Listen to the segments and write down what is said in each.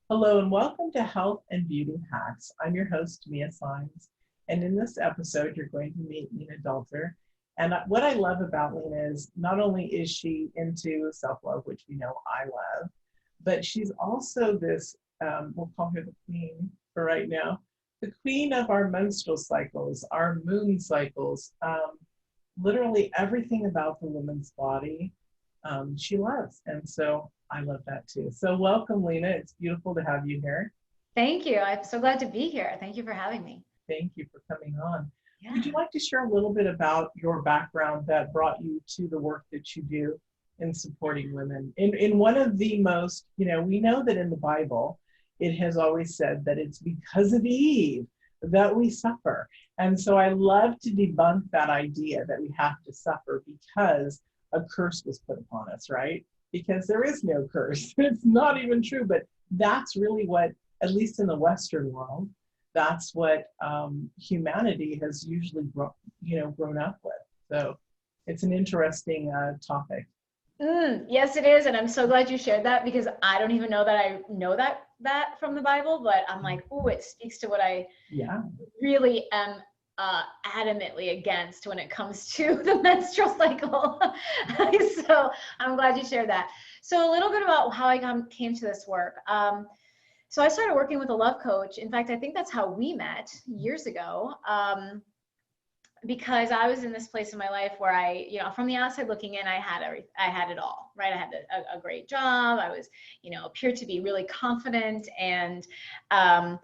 Hello and welcome to Health and Beauty Hacks. I'm your host, Mia Sines, and in this episode, you're going to meet Lena Dolter. And what I love about Lena is not only is she into self-love, which we know I love, but she's also this, we'll call her the queen for right now, the queen of our menstrual cycles, our moon cycles, literally everything about the woman's body she loves. And so I love that too. So welcome, Lena. It's beautiful to have you here. Thank you. I'm so glad to be here. Thank you for having me. Thank you for coming on. Would Yeah. you like to share a little bit about your background that brought you to the work that you do in supporting women? In one of the most, we know that in the Bible, it has always said that it's because of Eve that we suffer. And so I love to debunk that idea that we have to suffer because a curse was put upon us, right? Because there is no curse. It's not even true, but that's really what, at least in the Western world, that's what humanity has usually grown up with. So it's an interesting topic. Yes, it is. And I'm so glad you shared that because I don't even know that I know that from the Bible, but I'm like, oh, it speaks to what I Yeah. really am adamantly against when it comes to the menstrual cycle. So I'm glad you shared that. So a little bit about how I came to this work. So I started working with a love coach. In fact, I think that's how we met years ago. Because I was in this place in my life where from the outside looking in, I had it all, right? I had a great job. I was, appeared to be really confident and I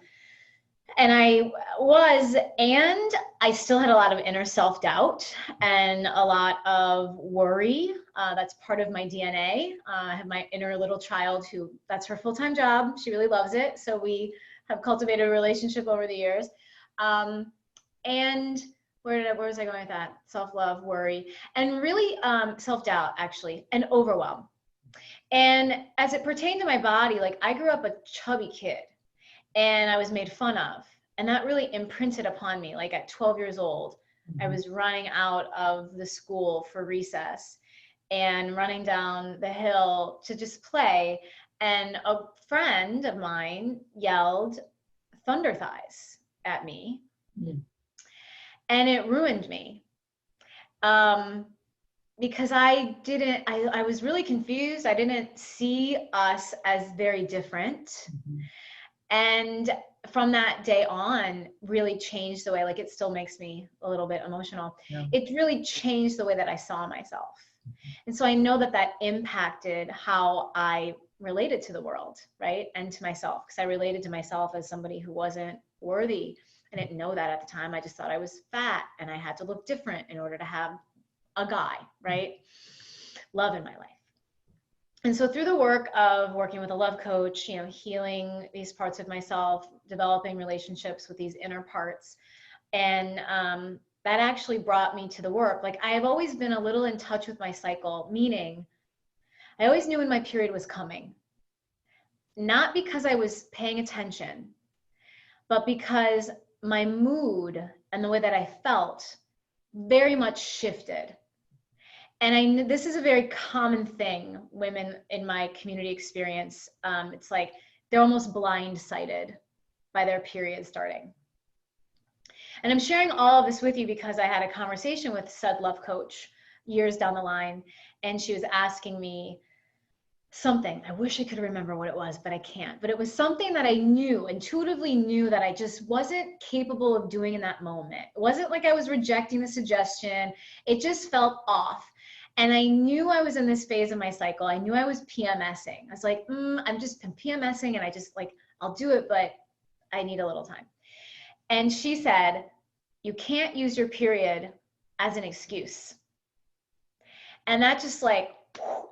still had a lot of inner self-doubt and a lot of worry. That's part of my DNA. I have my inner little child that's her full-time job. She really loves it. So we have cultivated a relationship over the years. And where was I going with that? Self-love, worry, and really self-doubt, actually, and overwhelm. And as it pertained to my body, like I grew up a chubby kid and I was made fun of. And that really imprinted upon me. Like at 12 years old, I was running out of the school for recess and running down the hill to just play. And a friend of mine yelled thunder thighs at me. Mm. And it ruined me. Because I was really confused. I didn't see us as very different. Mm-hmm. And from that day on, really changed the way, like it still makes me a little bit emotional. Yeah. It really changed the way that I saw myself. And so I know that impacted how I related to the world, right? And to myself, because I related to myself as somebody who wasn't worthy. I didn't know that at the time. I just thought I was fat and I had to look different in order to have a guy, right? Love in my life. And so through the work of working with a love coach, healing these parts of myself, developing relationships with these inner parts, and that actually brought me to the work. Like I have always been a little in touch with my cycle, meaning I always knew when my period was coming. Not because I was paying attention, but because my mood and the way that I felt very much shifted. And this is a very common thing women in my community experience. It's like they're almost blindsided by their period starting. And I'm sharing all of this with you because I had a conversation with said love coach years down the line, and she was asking me something. I wish I could remember what it was, but I can't. But it was something that I intuitively knew that I just wasn't capable of doing in that moment. It wasn't like I was rejecting the suggestion. It just felt off. And I knew I was in this phase of my cycle. I knew I was PMSing. I was like, I'm PMSing and I just I'll do it, but I need a little time. And she said, you can't use your period as an excuse. And that just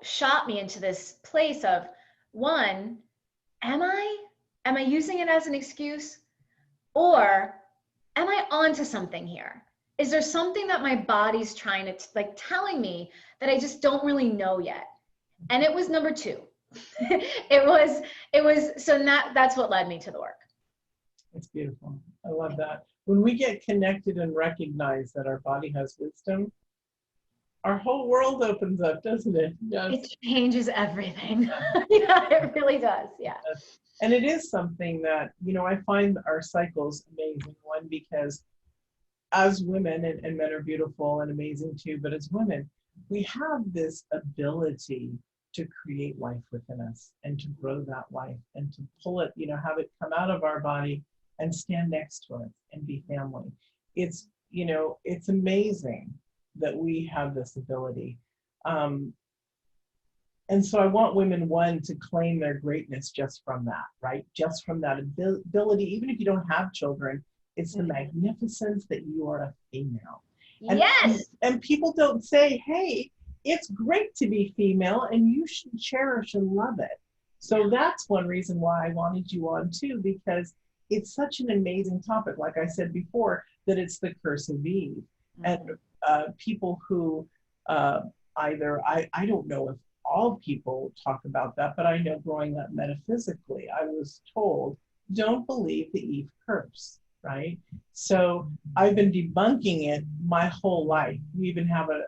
shot me into this place of, one, am I using it as an excuse? Or am I onto something here? Is there something that my body's trying to telling me that I just don't really know yet? And it was number two. it was so that's what led me to the work. It's beautiful. I love that. When we get connected and recognize that our body has wisdom, Our whole world opens up, doesn't it? Yes. It changes everything. Yeah, it really does. Yeah. And it is something that, I find our cycles amazing. One, because as women, and men are beautiful and amazing too, but as women, we have this ability to create life within us and to grow that life and to pull it, have it come out of our body and stand next to it and be family. It's amazing that we have this ability. And so I want women, one, to claim their greatness just from that, right? Just from that ability, even if you don't have children, it's the magnificence that you are a female. And, Yes. and people don't say, hey, it's great to be female and you should cherish and love it. So that's one reason why I wanted you on too, because it's such an amazing topic. Like I said before, that it's the curse of Eve. And people who either, I don't know if all people talk about that, but I know growing up metaphysically, I was told, don't believe the Eve curse, right? So I've been debunking it my whole life. We even have one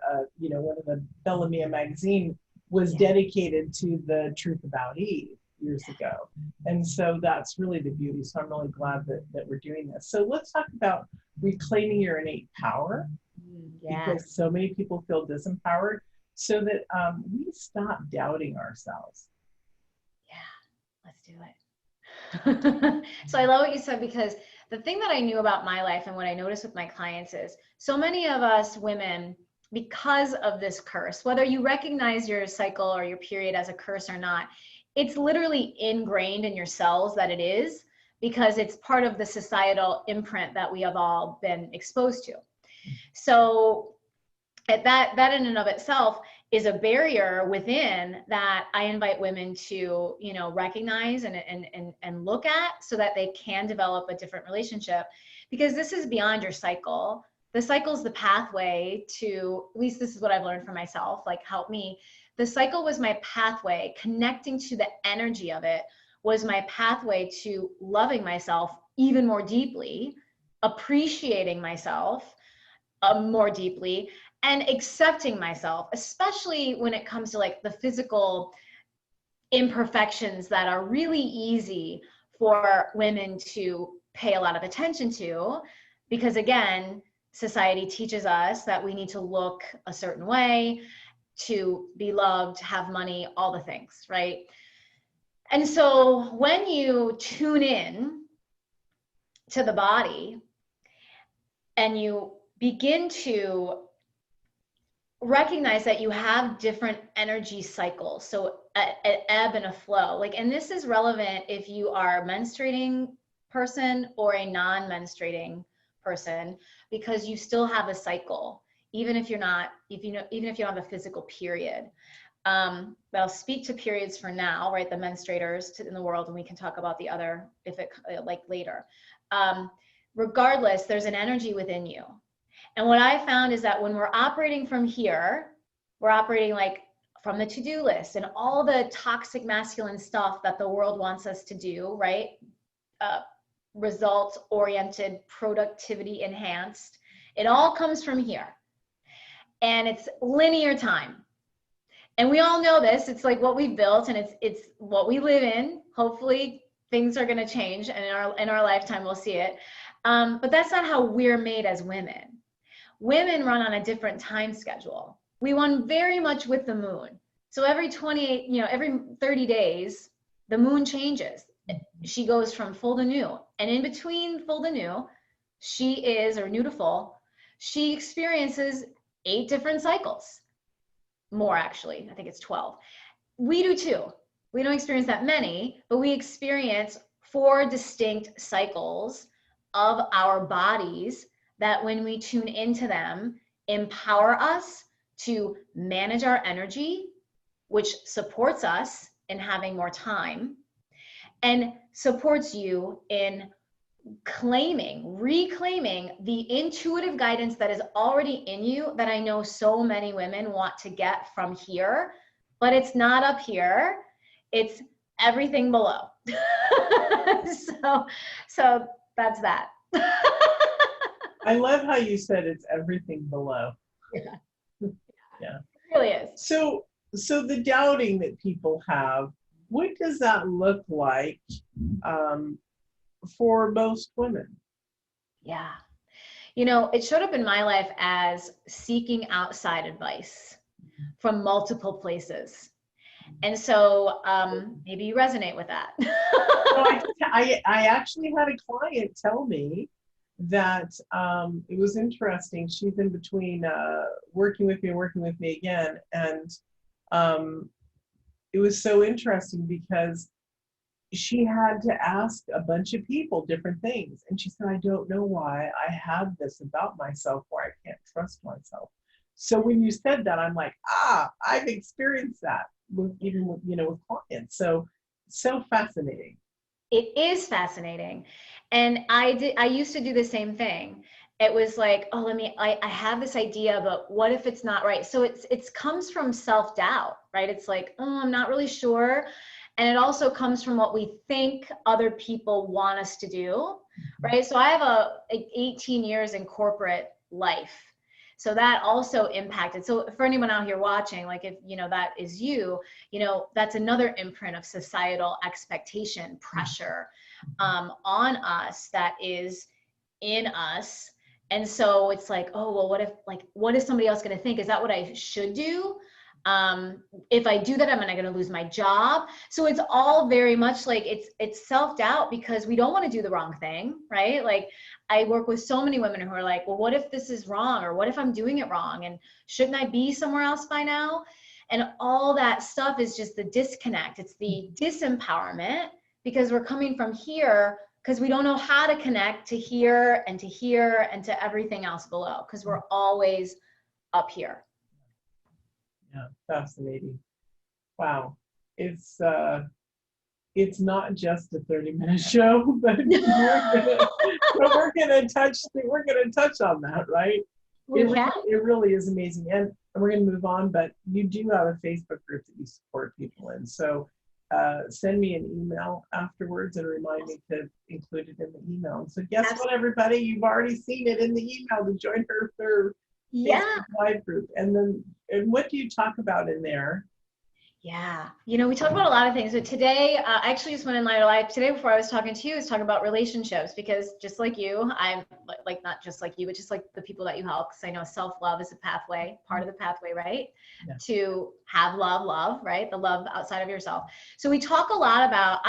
of the Bellamia magazine was dedicated to the truth about Eve years ago. And so that's really the beauty. So I'm really glad that we're doing this. So let's talk about reclaiming your innate power, because so many people feel disempowered, so that we stop doubting ourselves. Yeah, let's do it. So I love what you said, because the thing that I knew about my life and what I noticed with my clients is so many of us women, because of this curse, whether you recognize your cycle or your period as a curse or not, it's literally ingrained in your cells that it is, because it's part of the societal imprint that we have all been exposed to. So that in and of itself is a barrier within that I invite women to, recognize and look at, so that they can develop a different relationship, because this is beyond your cycle. The cycle is the pathway to, at least this is what I've learned for myself, like help me. The cycle was my pathway. Connecting to the energy of it was my pathway to loving myself even more deeply, appreciating myself more deeply, and accepting myself, especially when it comes to like the physical imperfections that are really easy for women to pay a lot of attention to, because again, society teaches us that we need to look a certain way to be loved, have money, all the things, right? And so when you tune in to the body and you begin to recognize that you have different energy cycles, so an ebb and a flow, and this is relevant if you are a menstruating person or a non-menstruating person, because you still have a cycle, even if you're not, even if you don't have a physical period. But I'll speak to periods for now, right? The menstruators in the world, and we can talk about the other if it later. Regardless, there's an energy within you. And what I found is that when we're operating from here, we're operating from the to-do list and all the toxic masculine stuff that the world wants us to do, right? Results oriented, productivity enhanced. It all comes from here. And it's linear time. And we all know this. It's like what we've built, and it's what we live in. Hopefully things are going to change, and in our lifetime we'll see it. But that's not how we're made as women. Women run on a different time schedule. We run very much with the moon. So every 30 days, the moon changes. She goes from full to new. And in between full to new, or new to full, she experiences 8 different cycles. More actually, I think it's 12. We do too. We don't experience that many, but we experience 4 distinct cycles of our bodies that, when we tune into them, empower us to manage our energy, which supports us in having more time and supports you in reclaiming the intuitive guidance that is already in you, that I know so many women want to get from here, but it's not up here. It's everything below. So that's that. I love how you said it's everything below. Yeah. Yeah. It really is. So the doubting that people have, what does that look like for most women? Yeah. You know, it showed up in my life as seeking outside advice from multiple places. And so maybe you resonate with that. So I actually had a client tell me that it was interesting. She's in between working with me and working with me again. And it was so interesting because she had to ask a bunch of people different things. And she said, I don't know why I have this about myself where I can't trust myself. So when you said that, I'm like, I've experienced that even with, with clients. So fascinating. It is fascinating. And I used to do the same thing. It was like, oh, I have this idea, but what if it's not right? So it comes from self-doubt, right? It's like, oh, I'm not really sure. And it also comes from what we think other people want us to do, right? So I have 18 years in corporate life. So that also impacted. So for anyone out here watching, like if, that is you, that's another imprint of societal expectation, pressure on us that is in us. And so it's like, oh, well, what is somebody else going to think? Is that what I should do? If I do that, am I going to lose my job? So it's all very much like it's self-doubt because we don't want to do the wrong thing, right? Like I work with so many women who are like, well, what if this is wrong? Or what if I'm doing it wrong? And shouldn't I be somewhere else by now? And all that stuff is just the disconnect. It's the disempowerment because we're coming from here because we don't know how to connect to here and to everything else below because we're always up here. Yeah, fascinating. Wow. It's not just a 30-minute show, but we're gonna touch on that, right? It really is amazing. And we're gonna move on, but you do have a Facebook group that you support people in. So send me an email afterwards and remind me to include it in the email. And so guess what, everybody? You've already seen it in the email to join her Facebook Live group. And what do you talk about in there? Yeah. We talk about a lot of things. But today, I actually just went in live today before I was talking to you, I was talking about relationships because just like you, I'm like, not just like you, but just like the people that you help. Because I know self-love is a pathway, part of the pathway, right? Yeah. To have love, right? The love outside of yourself. So I talk a lot about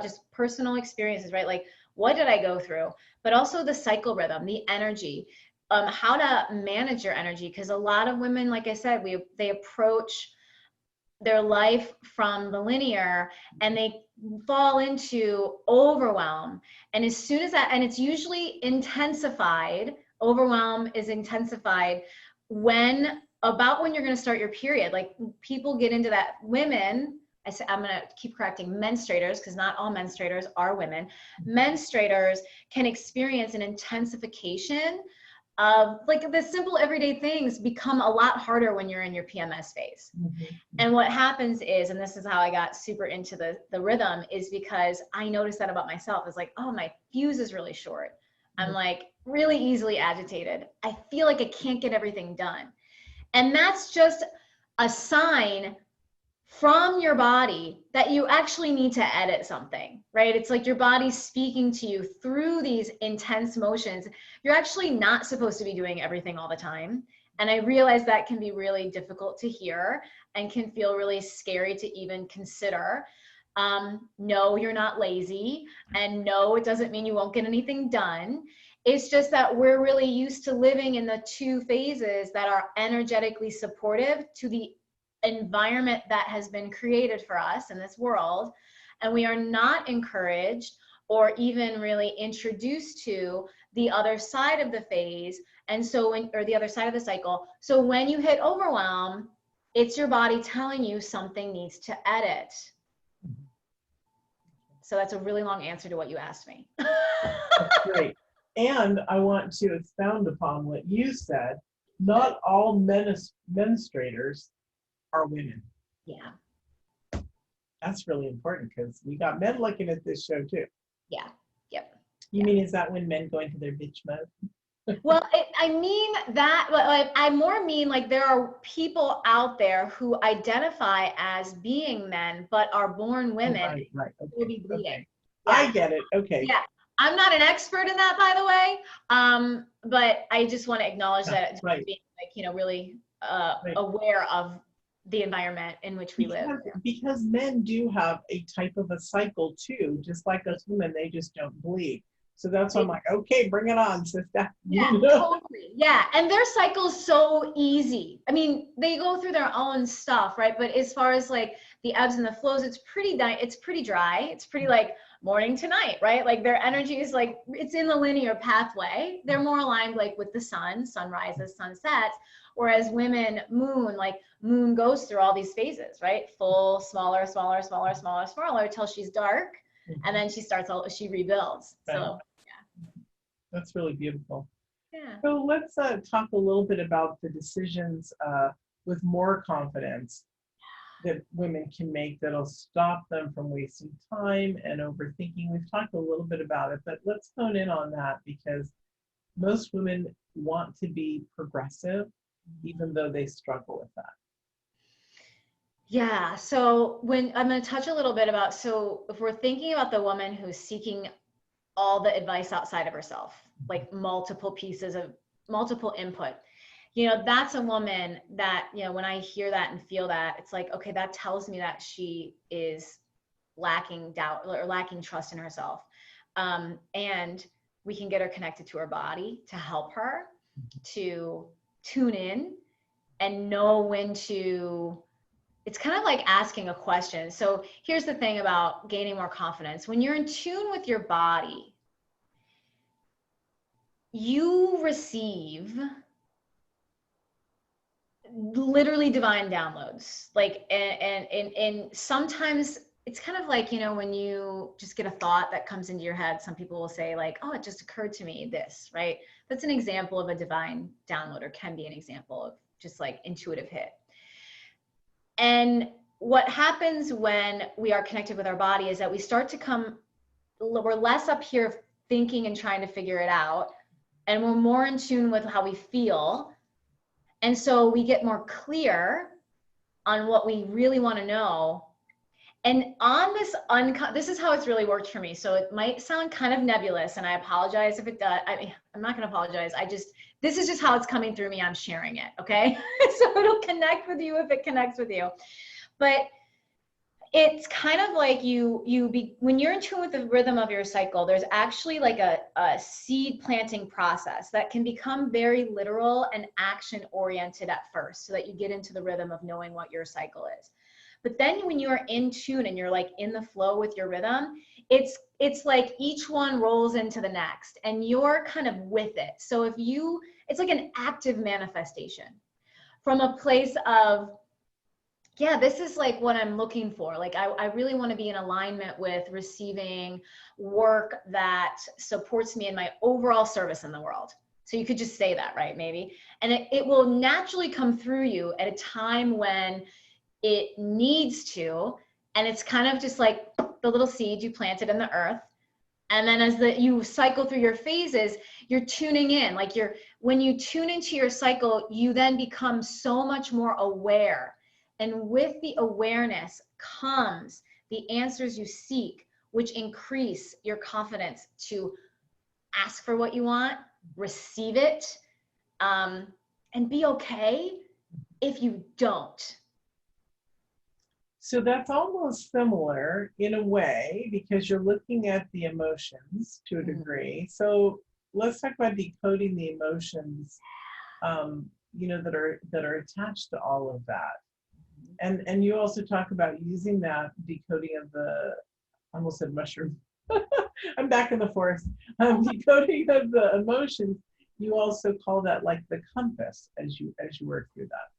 just personal experiences, right? Like what did I go through? But also the cycle rhythm, the energy, how to manage your energy. Because a lot of women, like I said, they approach their life from the linear and they fall into overwhelm. And as soon as that, and it's usually intensified, overwhelm is intensified when you're going to start your period. Like people get into that, women, I'm going to keep correcting menstruators because not all menstruators are women. Menstruators can experience an intensification of like the simple everyday things become a lot harder when you're in your PMS phase. Mm-hmm. And what happens is, and this is how I got super into the rhythm, is because I noticed that about myself. Is like, oh, my fuse is really short. Mm-hmm. I'm like really easily agitated. I feel like I can't get everything done. And that's just a sign from your body that you actually need to edit something, right? It's like your body's speaking to you through these intense motions. You're actually not supposed to be doing everything all the time. And I realize that can be really difficult to hear and can feel really scary to even consider. No, you're not lazy. And no, it doesn't mean you won't get anything done. It's just that we're really used to living in the two phases that are energetically supportive to the environment that has been created for us in this world, and we are not encouraged or even really introduced to the other side of the phase, and so or the other side of the cycle. So when you hit overwhelm, it's your body telling you something needs to edit. So that's a really long answer to what you asked me. That's great. And I want to expound upon what you said. Not all menstruators are women. Yeah. That's really important because we got men looking at this show too. Yeah. Yep. You mean, is that when men go into their bitch mode? Well, I mean that, but like, I more mean like there are people out there who identify as being men, but are born Oh, women right. who will Okay. be bleeding. Okay. Yeah. I get it. Okay. Yeah. I'm not an expert in that, by the way. But I just want to acknowledge Yeah, that it's right. being like, really Right. aware of the environment in which we live. Because men do have a type of a cycle too, just like us women, they just don't bleed. So that's why I'm like, okay, bring it on, sister. Yeah, totally. Yeah. And their cycle's so easy. I mean, they go through their own stuff, right? But as far as like the ebbs and the flows, it's pretty dry. It's pretty like morning to night, right? Like their energy is like it's in the linear pathway. They're more aligned like with the sun, sunrises, sunsets. Whereas women, moon goes through all these phases, right? Full, smaller, smaller, smaller, smaller, smaller, till she's dark. And then she rebuilds. Right. So That's really beautiful. yeah. So let's talk a little bit about the decisions with more confidence that women can make that'll stop them from wasting time and overthinking. We've talked a little bit about it, but let's hone in on that because most women want to be progressive, even though they struggle with that. Yeah. So when I'm going to touch a little bit about, so if we're thinking about the woman who's seeking all the advice outside of herself, like multiple input, that's a woman that, when I hear that and feel that, it's like, okay, that tells me that she is lacking doubt or lacking trust in herself. And we can get her connected to her body to help her to tune in and know when to, it's kind of like asking a question. So here's the thing about gaining more confidence. When you're in tune with your body, you receive literally divine downloads. Like, and sometimes it's kind of like, when you just get a thought that comes into your head, some people will say like, oh, it just occurred to me this, right? That's an example of a divine download, or can be an example of just like intuitive hit. And what happens when we are connected with our body is that we start to we're less up here thinking and trying to figure it out. And we're more in tune with how we feel. And so we get more clear on what we really want to know. And on this is how it's really worked for me. So it might sound kind of nebulous, and I apologize if it does. I mean, I'm not going to apologize. This is just how it's coming through me. I'm sharing it. Okay. So it'll connect with you if it connects with you. But it's kind of like when you're in tune with the rhythm of your cycle, there's actually like a seed planting process that can become very literal and action oriented at first, so that you get into the rhythm of knowing what your cycle is. But then when you are in tune and you're like in the flow with your rhythm, it's like each one rolls into the next and you're kind of with it. So it's like an active manifestation from a place of, yeah, this is like what I'm looking for. Like, I really want to be in alignment with receiving work that supports me in my overall service in the world. So you could just say that, right? Maybe. And it will naturally come through you at a time when it needs to. And it's kind of just like the little seed you planted in the earth. And then as you cycle through your phases, you're tuning in. Like when you tune into your cycle, you then become so much more aware. And with the awareness comes the answers you seek, which increase your confidence to ask for what you want, receive it, and be okay if you don't. So that's almost similar in a way because you're looking at the emotions to a degree. So let's talk about decoding the emotions, that are attached to all of that. And you also talk about using that decoding of I almost said mushroom. I'm back in the forest. Decoding of the emotions. You also call that like the compass as you work through that.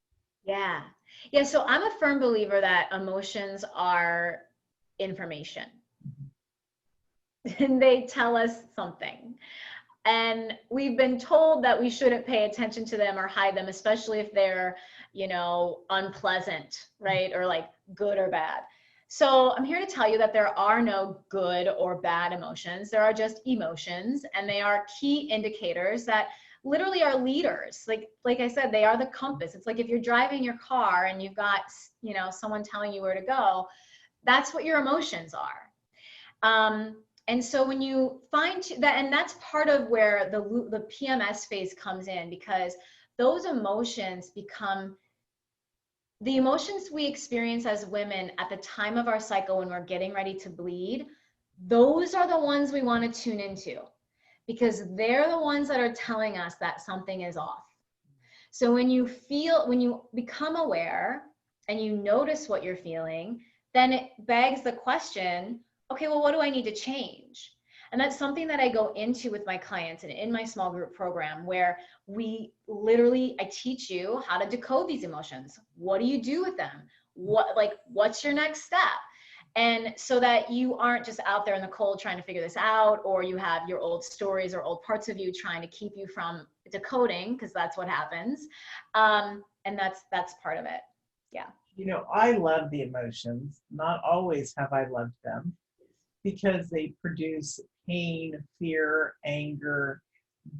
Yeah. Yeah. So I'm a firm believer that emotions are information and they tell us something. And we've been told that we shouldn't pay attention to them or hide them, especially if they're, unpleasant, right? Or like good or bad. So I'm here to tell you that there are no good or bad emotions. There are just emotions, and they are key indicators that literally our leaders. Like I said, they are the compass. It's like if you're driving your car and you've got, you know, someone telling you where to go, that's what your emotions are. And so when you find that, and that's part of where the PMS phase comes in, because those emotions become the emotions we experience as women at the time of our cycle when we're getting ready to bleed. Those are the ones we want to tune into, because they're the ones that are telling us that something is off. So when you become aware and you notice what you're feeling, then it begs the question, okay, well, what do I need to change? And that's something that I go into with my clients and in my small group program, where I teach you how to decode these emotions. What do you do with them? What's your next step? And so that you aren't just out there in the cold trying to figure this out, or you have your old stories or old parts of you trying to keep you from decoding, because that's what happens. And that's part of it. Yeah. You know, I love the emotions. Not always have I loved them, because they produce pain, fear, anger.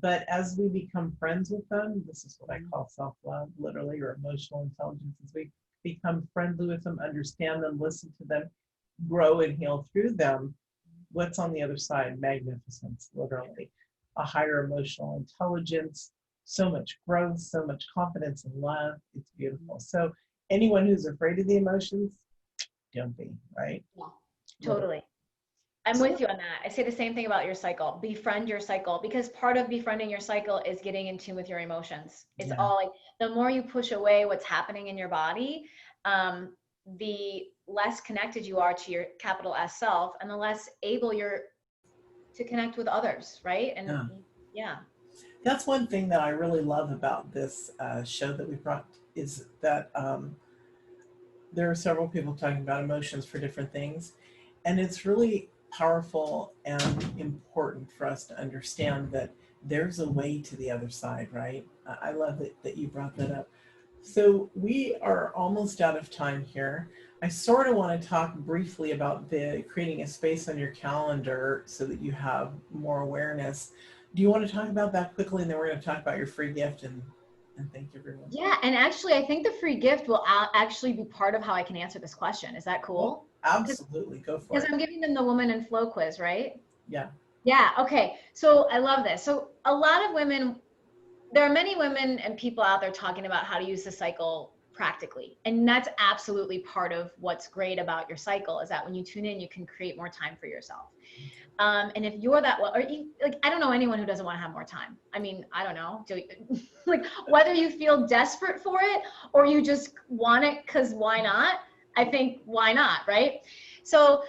But as we become friends with them, this is what I call self-love, literally, or emotional intelligence. As we become friendly with them, understand them, listen to them, grow and heal through them, what's on the other side? Magnificence, literally. A higher emotional intelligence, so much growth, so much confidence and love. It's beautiful. So anyone who's afraid of the emotions, don't be, right? Yeah, totally. I'm with you on that. I say the same thing about your cycle. Befriend your cycle, because part of befriending your cycle is getting in tune with your emotions. It's all like, the more you push away what's happening in your body, the less connected you are to your capital S self, and the less able you're to connect with others, right? And yeah. That's one thing that I really love about this show that we brought, is that there are several people talking about emotions for different things. And it's really powerful and important for us to understand that there's a way to the other side, right? I love that you brought that up. So we are almost out of time here. I sort of want to talk briefly about creating a space on your calendar so that you have more awareness. Do you want to talk about that quickly, and then we're going to talk about your free gift and thank everyone. Yeah, and actually, I think the free gift will actually be part of how I can answer this question. Is that cool? Absolutely, go for it. Because I'm giving them the Woman in Flow quiz, right? Yeah. Yeah, okay. So I love this. So a lot of women, there are many women and people out there talking about how to use the cycle practically. And that's absolutely part of what's great about your cycle, is that when you tune in, you can create more time for yourself. And if you're that well, or I don't know anyone who doesn't want to have more time. I mean, I don't know, like whether you feel desperate for it or you just want it because why not? I think why not, right? So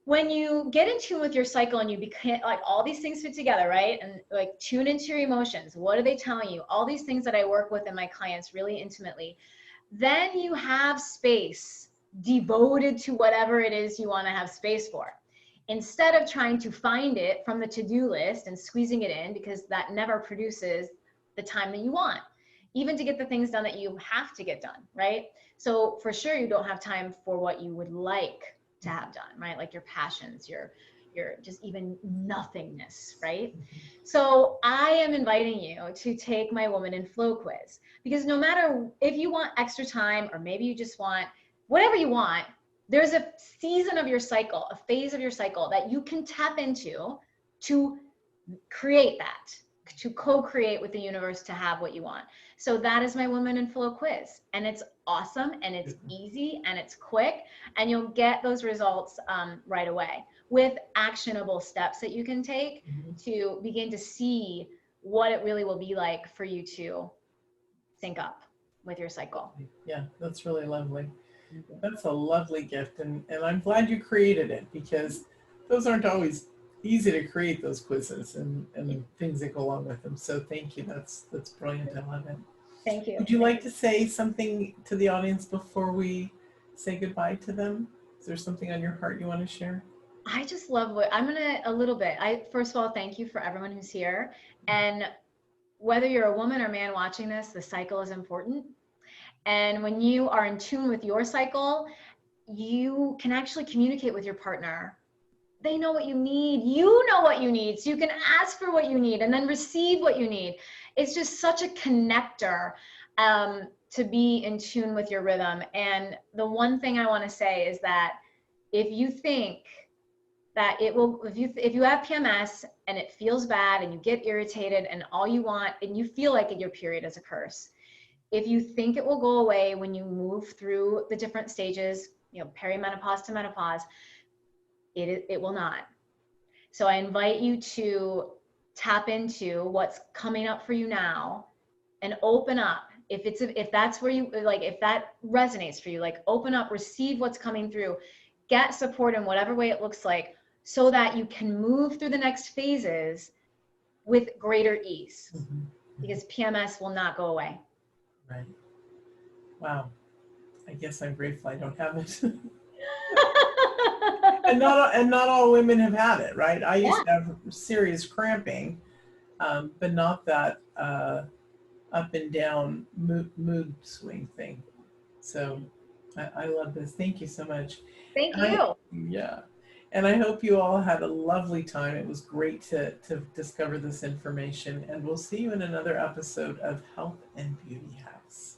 when you get in tune with your cycle and you become like all these things fit together, right? And like tune into your emotions. What are they telling you? All these things that I work with in my clients really intimately. Then you have space devoted to whatever it is you want to have space for. Instead of trying to find it from the to-do list and squeezing it in, because that never produces the time that you want, even to get the things done that you have to get done, right? So for sure, you don't have time for what you would like to have done, right? Like your passions, your just even nothingness, right? So I am inviting you to take my Woman in Flow quiz, because no matter if you want extra time, or maybe you just want whatever you want, there's a season of your cycle, a phase of your cycle that you can tap into to create that, to co-create with the universe to have what you want. So that is my Woman in Flow quiz. And it's awesome, and it's easy, and it's quick, and you'll get those results right away with actionable steps that you can take to begin to see what it really will be like for you to sync up with your cycle. Yeah, that's really lovely. That's a lovely gift, and I'm glad you created it, because those aren't always easy to create, those quizzes and things that go along with them. So thank you. That's brilliant. I love it. Thank you. Would you like to say something to the audience before we say goodbye to them? Is there something on your heart you want to share? I just love what I'm gonna a little bit. First of all, thank you for everyone who's here. And whether you're a woman or man watching this, the cycle is important. And when you are in tune with your cycle, you can actually communicate with your partner. They know what you need. You know what you need. So you can ask for what you need and then receive what you need. it's just such a connector to be in tune with your rhythm. And the one thing I want to say is that if you think that it will, if you have PMS and it feels bad and you get irritated and all you want, and you feel like your period is a curse, if you think it will go away when you move through the different stages, you know, perimenopause to menopause, it will not. So I invite you to tap into what's coming up for you now and open up. If that's where you like, if that resonates for you, like open up, receive what's coming through, get support in whatever way it looks like, so that you can move through the next phases with greater ease. Mm-hmm. Because PMS will not go away. Right. Wow. I guess I'm grateful I don't have it. And not all women have had it, right? I used to have serious cramping, but not that up and down mood swing thing. So I love this. Thank you so much. Thank you. Yeah. And I hope you all had a lovely time. It was great to discover this information. And we'll see you in another episode of Health and Beauty House.